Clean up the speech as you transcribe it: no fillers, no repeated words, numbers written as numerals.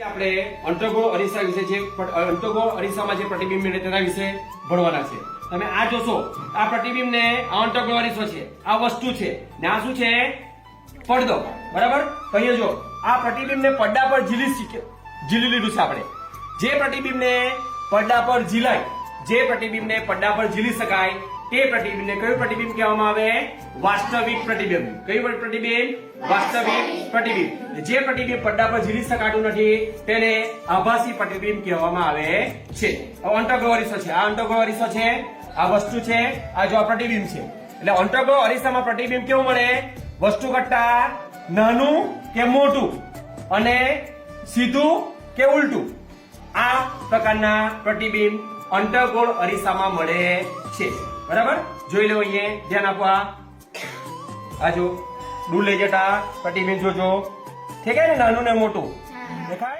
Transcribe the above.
આપણે અંતર્ગોળ અરીસા વિશે જે અંતર્ગોળ અરીસામાં જે પ્રતિબિંબ મળે તેના વિશે ભણવાના છે. તમે આ જોશો, આ પ્રતિબિંબને આ અંતર્ગોળ અરીસો છે, આ વસ્તુ છે ને આ શું છે? પડદો. બરાબર? તો અહીંયા જો આ પ્રતિબિંબને પડદા પર ઝીલી લીધું છે આપણે. જે પ્રતિબિંબને પડદા પર ઝીલાય, જે પ્રતિબિંબને પડદા પર ઝીલી શકાય તે પ્રતિબિંબને કયું પ્રતિબિંબ કહેવામાં આવે? વાસ્તવિક પ્રતિબિંબ. કયું પ્રતિબિંબ? વાસ્તવિક પ્રતિબિંબ. જે પ્રતિબિંબ પડદા પર ઝીલી શકાતું નથી તેને આભાસી પ્રતિબિંબ કહેવામાં આવે છે. અંતર્ગોળ અરીસો છે, આ અંતર્ગોળ અરીસો છે, આ વસ્તુ છે, આ જો આ પ્રતિબિંબ છે. એટલે અંતર્ગોળ અરીસામાં પ્રતિબિંબ કેવું મળે? વસ્તુ કરતા નાનું કે મોટું અને સીધું કે ઉલટું, આ પ્રકારના પ્રતિબિંબ અંતર્ગોળ અરીસામાં મળે છે. બરાબર? જોઈ લો, અહીંયા ધ્યાન આપવા. આ જો દૂર લઈ જતા પ્રતિબિંબ જોજો, ઠીક હે ને? નાનું ને મોટું દેખાય.